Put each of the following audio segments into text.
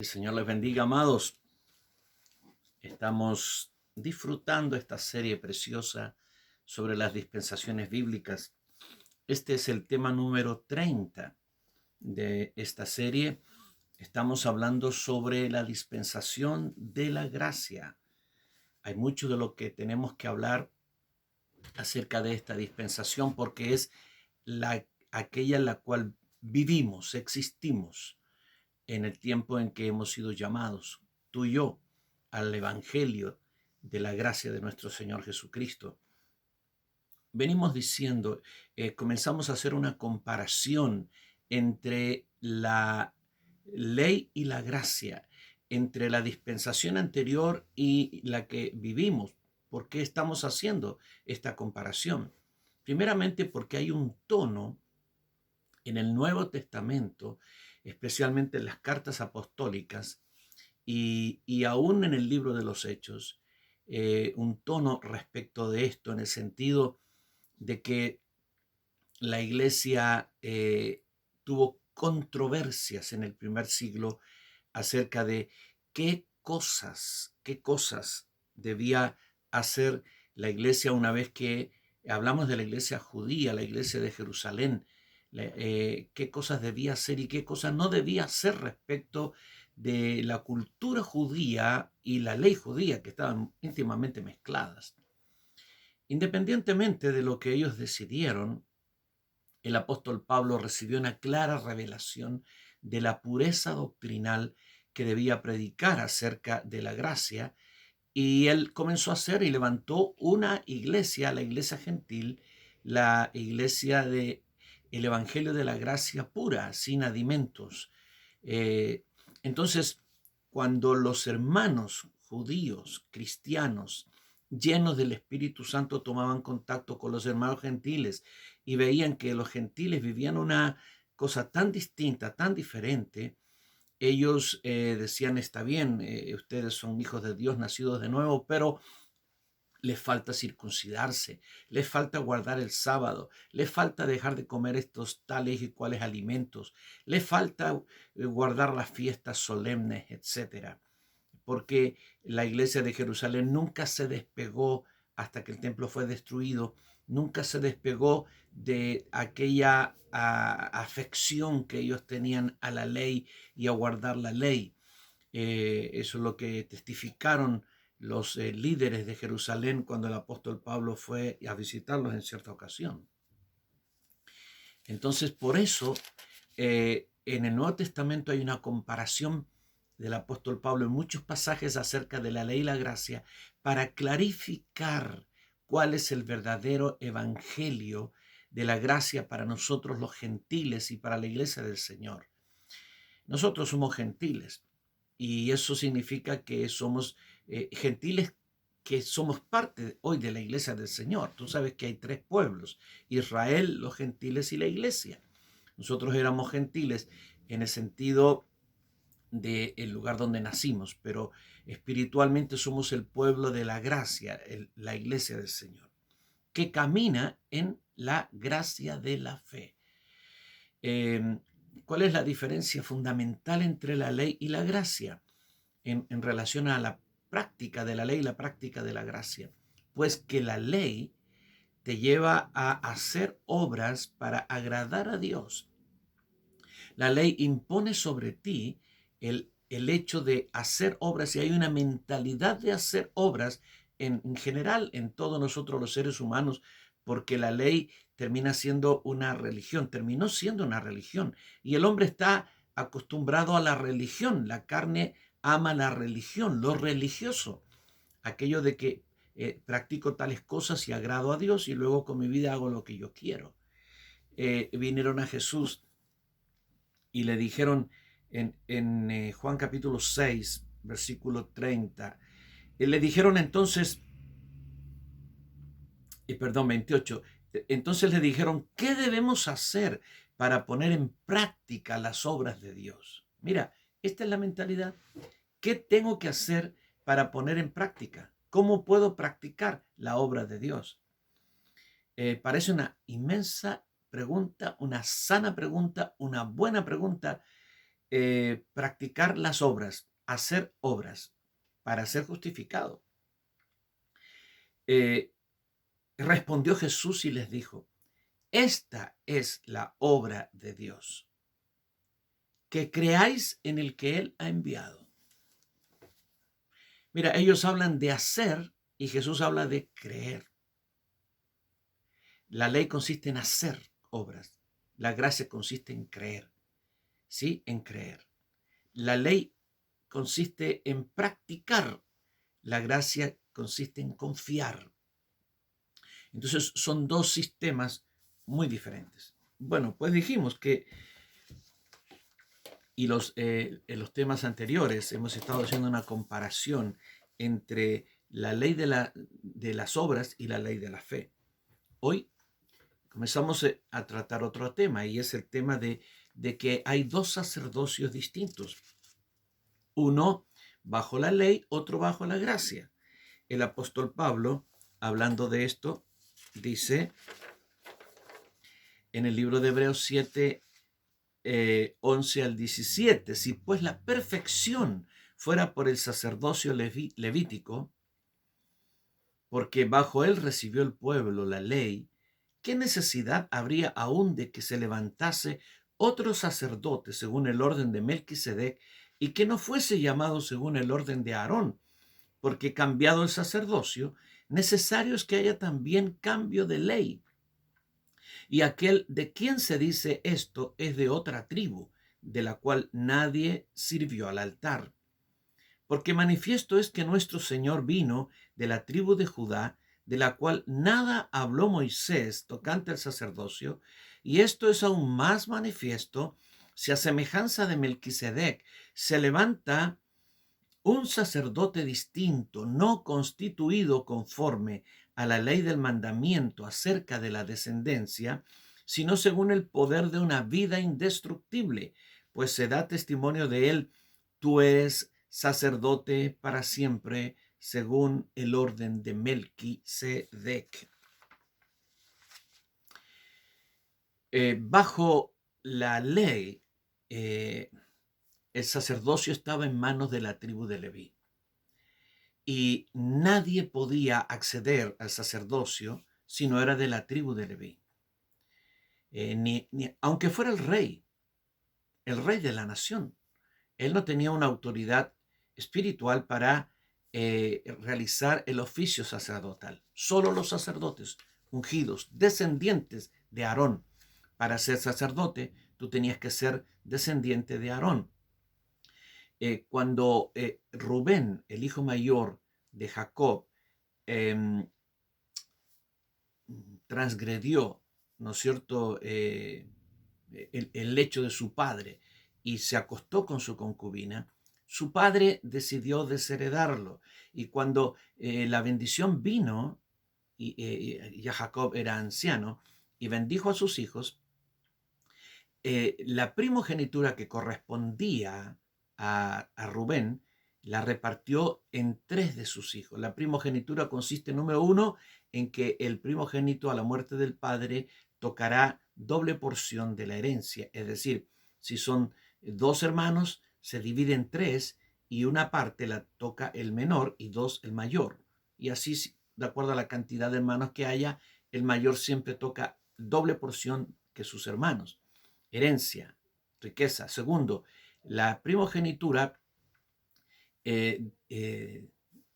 El Señor les bendiga, amados. Estamos disfrutando esta serie preciosa sobre las dispensaciones bíblicas. Este es el tema número 30 de esta serie. Estamos hablando sobre la dispensación de la gracia. Hay mucho de lo que tenemos que hablar acerca de esta dispensación porque es aquella en la cual vivimos, existimos en el tiempo en que hemos sido llamados, tú y yo, al Evangelio de la gracia de nuestro Señor Jesucristo. Venimos diciendo, comenzamos a hacer una comparación entre la ley y la gracia, entre la dispensación anterior y la que vivimos. ¿Por qué estamos haciendo esta comparación? Primeramente porque hay un tono en el Nuevo Testamento, especialmente en las cartas apostólicas y aún en el libro de los Hechos, un tono respecto de esto, en el sentido de que la iglesia tuvo controversias en el primer siglo acerca de qué cosas debía hacer la iglesia una vez que hablamos de la iglesia judía, la iglesia de Jerusalén, qué cosas debía hacer y qué cosas no debía hacer respecto de la cultura judía y la ley judía, que estaban íntimamente mezcladas. Independientemente de lo que ellos decidieron, el apóstol Pablo recibió una clara revelación de la pureza doctrinal que debía predicar acerca de la gracia, y él comenzó a hacer y levantó una iglesia, la iglesia gentil, la iglesia de el evangelio de la gracia pura, sin adimentos. Eh, entonces, cuando los hermanos judíos, cristianos, llenos del Espíritu Santo, tomaban contacto con los hermanos gentiles y veían que los gentiles vivían una cosa tan distinta, tan diferente, ellos decían, está bien, ustedes son hijos de Dios, nacidos de nuevo, pero les falta circuncidarse, les falta guardar el sábado, les falta dejar de comer estos tales y cuales alimentos, les falta guardar las fiestas solemnes, etcétera. Porque la iglesia de Jerusalén nunca se despegó hasta que el templo fue destruido, nunca se despegó de aquella afección que ellos tenían a la ley y a guardar la ley. Eso es lo que testificaron los líderes de Jerusalén cuando el apóstol Pablo fue a visitarlos en cierta ocasión. Entonces, por eso, en el Nuevo Testamento hay una comparación del apóstol Pablo en muchos pasajes acerca de la ley y la gracia para clarificar cuál es el verdadero evangelio de la gracia para nosotros los gentiles y para la iglesia del Señor. Nosotros somos gentiles y eso significa que somos gentiles, que somos parte hoy de la iglesia del Señor. Tú sabes que hay tres pueblos: Israel, los gentiles y la iglesia. Nosotros éramos gentiles en el sentido del lugar donde nacimos, pero espiritualmente somos el pueblo de la gracia, la iglesia del Señor, que camina en la gracia de la fe. Eh, ¿Cuál es la diferencia fundamental entre la ley y la gracia en relación a la práctica de la ley y la práctica de la gracia? Pues que la ley te lleva a hacer obras para agradar a Dios. La ley impone sobre ti el hecho de hacer obras, y hay una mentalidad de hacer obras en general en todos nosotros los seres humanos, porque la ley termina siendo una religión, terminó siendo una religión, y el hombre está acostumbrado a la religión. La carne ama la religión, lo religioso, aquello de que practico tales cosas y agrado a Dios y luego con mi vida hago lo que yo quiero. Vinieron a Jesús y le dijeron en Juan capítulo 6, versículo 30, le dijeron entonces, perdón, 28, entonces le dijeron, ¿qué debemos hacer para poner en práctica las obras de Dios? Mira, esta es la mentalidad. ¿Qué tengo que hacer para poner en práctica? ¿Cómo puedo practicar la obra de Dios? Parece una inmensa pregunta, una sana pregunta, una buena pregunta, practicar las obras, hacer obras para ser justificado. Eh, Respondió Jesús y les dijo: esta es la obra de Dios, que creáis en el que Él ha enviado. Mira, ellos hablan de hacer y Jesús habla de creer. La ley consiste en hacer obras. La gracia consiste en creer. ¿Sí? En creer. La ley consiste en practicar. La gracia consiste en confiar. Entonces son dos sistemas muy diferentes. Bueno, pues dijimos que, y en los temas anteriores hemos estado haciendo una comparación entre la ley de las obras y la ley de la fe. Hoy comenzamos a tratar otro tema, y es el tema de que hay dos sacerdocios distintos. Uno bajo la ley, otro bajo la gracia. El apóstol Pablo, hablando de esto, dice en el libro de Hebreos 7, 11 al 17, si pues la perfección fuera por el sacerdocio levítico, porque bajo él recibió el pueblo la ley, ¿qué necesidad habría aún de que se levantase otro sacerdote según el orden de Melquisedec y que no fuese llamado según el orden de Aarón? Porque cambiado el sacerdocio, necesario es que haya también cambio de ley. Y aquel de quien se dice esto es de otra tribu, de la cual nadie sirvió al altar. Porque manifiesto es que nuestro Señor vino de la tribu de Judá, de la cual nada habló Moisés tocante al sacerdocio, y esto es aún más manifiesto si a semejanza de Melquisedec se levanta un sacerdote distinto, no constituido conforme a la ley del mandamiento acerca de la descendencia, sino según el poder de una vida indestructible, pues se da testimonio de él: tú eres sacerdote para siempre, según el orden de Melquisedec. Bajo la ley, el sacerdocio estaba en manos de la tribu de Leví, y nadie podía acceder al sacerdocio si no era de la tribu de Leví. Aunque fuera el rey de la nación, él no tenía una autoridad espiritual para realizar el oficio sacerdotal. Solo los sacerdotes ungidos, descendientes de Aarón. Para ser sacerdote, tú tenías que ser descendiente de Aarón. Cuando Rubén, el hijo mayor de Jacob, transgredió, ¿no es cierto?, el lecho de su padre y se acostó con su concubina, su padre decidió desheredarlo. Y cuando la bendición vino, y ya Jacob era anciano, y bendijo a sus hijos, la primogenitura que correspondía a Rubén la repartió en 3 de sus hijos. La primogenitura consiste, número 1, en que el primogénito a la muerte del padre tocará doble porción de la herencia. Es decir, si son 2 hermanos, se divide en 3 y una parte la toca el menor y 2 el mayor. Y así, de acuerdo a la cantidad de hermanos que haya, el mayor siempre toca doble porción que sus hermanos. Herencia, riqueza. Segundo, la primogenitura, ¿no es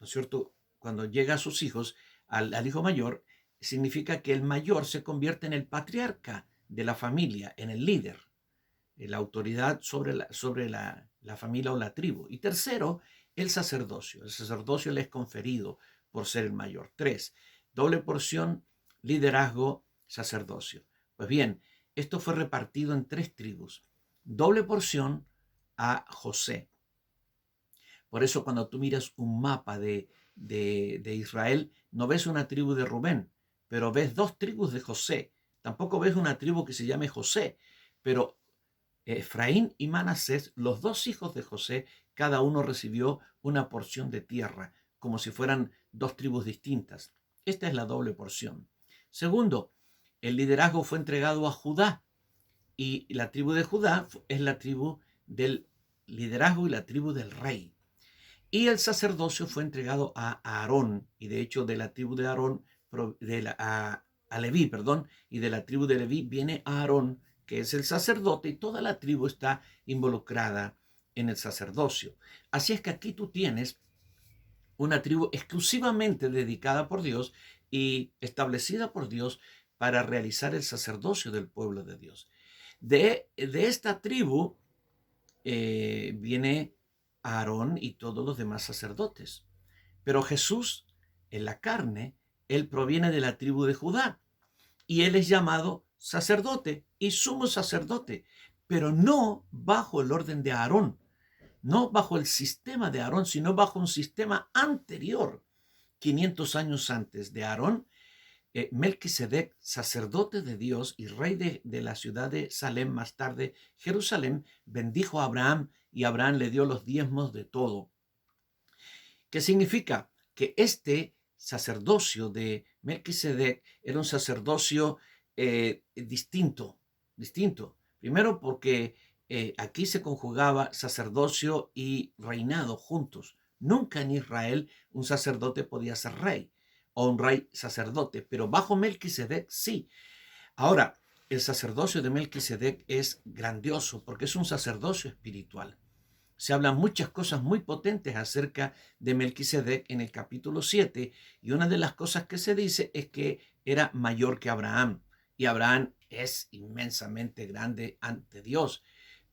cierto?, cuando llega a sus hijos, al hijo mayor, significa que el mayor se convierte en el patriarca de la familia, en el líder, en la autoridad sobre la familia o la tribu. Y tercero, el sacerdocio. El sacerdocio le es conferido por ser el mayor. 3, doble porción, liderazgo, sacerdocio. Pues bien, esto fue repartido en 3 tribus. Doble porción a José. Por eso cuando tú miras un mapa de Israel, no ves una tribu de Rubén, pero ves 2 tribus de José. Tampoco ves una tribu que se llame José, pero Efraín y Manasés, los 2 hijos de José, cada uno recibió una porción de tierra, como si fueran 2 tribus distintas. Esta es la doble porción. Segundo, el liderazgo fue entregado a Judá, y la tribu de Judá es la tribu del liderazgo y la tribu del rey. Y el sacerdocio fue entregado a Aarón, y de hecho de la tribu de Aarón, a Leví, perdón, y de la tribu de Leví viene Aarón, que es el sacerdote, y toda la tribu está involucrada en el sacerdocio. Así es que aquí tú tienes una tribu exclusivamente dedicada por Dios y establecida por Dios para realizar el sacerdocio del pueblo de Dios. De esta tribu viene Aarón y todos los demás sacerdotes. Pero Jesús, en la carne, él proviene de la tribu de Judá y él es llamado sacerdote y sumo sacerdote, pero no bajo el orden de Aarón, no bajo el sistema de Aarón, sino bajo un sistema anterior, 500 años antes de Aarón. Melquisedec, sacerdote de Dios y rey de la ciudad de Salem, más tarde Jerusalén, bendijo a Abraham y Abraham le dio los diezmos de todo. ¿Qué significa? Que este sacerdocio de Melquisedec era un sacerdocio distinto. Primero porque aquí se conjugaba sacerdocio y reinado juntos. Nunca en Israel un sacerdote podía ser rey o un rey sacerdote, pero bajo Melquisedec sí. Ahora, el sacerdocio de Melquisedec es grandioso porque es un sacerdocio espiritual. Se hablan muchas cosas muy potentes acerca de Melquisedec en el capítulo 7, y una de las cosas que se dice es que era mayor que Abraham, y Abraham es inmensamente grande ante Dios,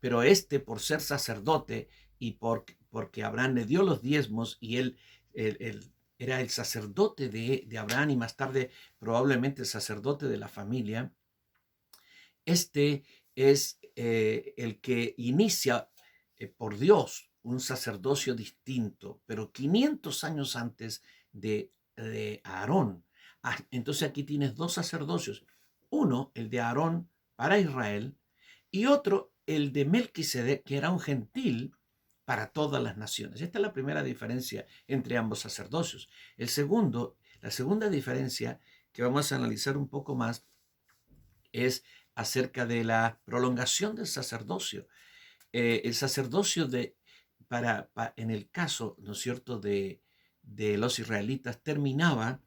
pero por ser sacerdote y porque Abraham le dio los diezmos y él era el sacerdote de Abraham y más tarde probablemente el sacerdote de la familia, este es el que inicia por Dios un sacerdocio distinto, pero 500 años antes de Aarón. Entonces aquí tienes dos sacerdocios. Uno, el de Aarón para Israel, y otro, el de Melquisedec, que era un gentil para todas las naciones. Esta es la primera diferencia entre ambos sacerdocios. La segunda diferencia que vamos a analizar un poco más es acerca de la prolongación del sacerdocio. El sacerdocio en el caso, ¿no es cierto?, de los israelitas terminaba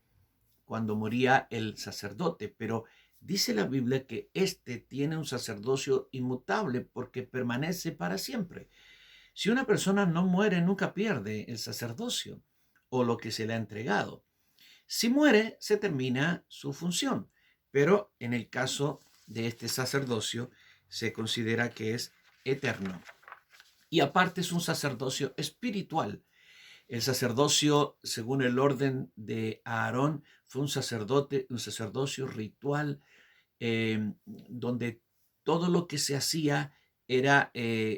cuando moría el sacerdote, pero dice la Biblia que este tiene un sacerdocio inmutable porque permanece para siempre. Si una persona no muere, nunca pierde el sacerdocio o lo que se le ha entregado. Si muere, se termina su función, pero en el caso de este sacerdocio se considera que es eterno. Y aparte es un sacerdocio espiritual. El sacerdocio, según el orden de Aarón, fue un sacerdocio ritual, donde todo lo que se hacía era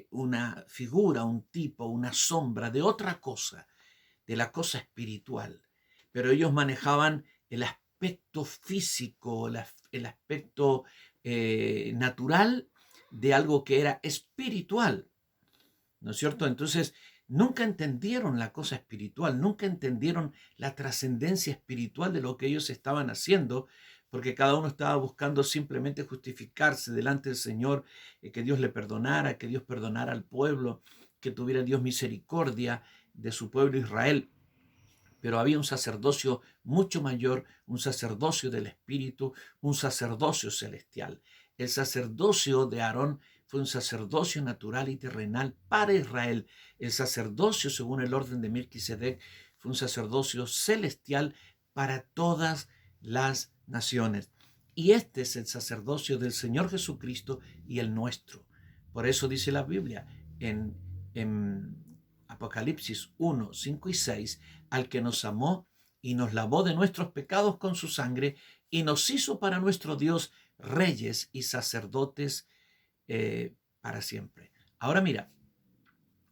una figura, un tipo, una sombra de otra cosa, de la cosa espiritual. Pero ellos manejaban el aspecto físico, el aspecto natural de algo que era espiritual, ¿no es cierto? Entonces, nunca entendieron la cosa espiritual, nunca entendieron la trascendencia espiritual de lo que ellos estaban haciendo, porque cada uno estaba buscando simplemente justificarse delante del Señor, que Dios le perdonara, que Dios perdonara al pueblo, que tuviera Dios misericordia de su pueblo Israel. Pero había un sacerdocio mucho mayor, un sacerdocio del Espíritu, un sacerdocio celestial. El sacerdocio de Aarón fue un sacerdocio natural y terrenal para Israel. El sacerdocio, según el orden de Melquisedec, fue un sacerdocio celestial para todas las naciones. Y este es el sacerdocio del Señor Jesucristo y el nuestro. Por eso dice la Biblia en Apocalipsis 1, 5 y 6, al que nos amó y nos lavó de nuestros pecados con su sangre y nos hizo para nuestro Dios reyes y sacerdotes para siempre. Ahora mira,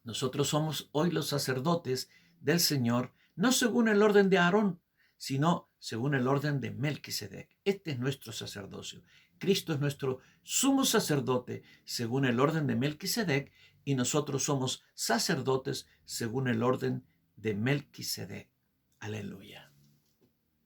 nosotros somos hoy los sacerdotes del Señor, no según el orden de Aarón, sino según el orden de Melquisedec. Este es nuestro sacerdocio. Cristo es nuestro sumo sacerdote según el orden de Melquisedec y nosotros somos sacerdotes según el orden de Melquisedec. Aleluya.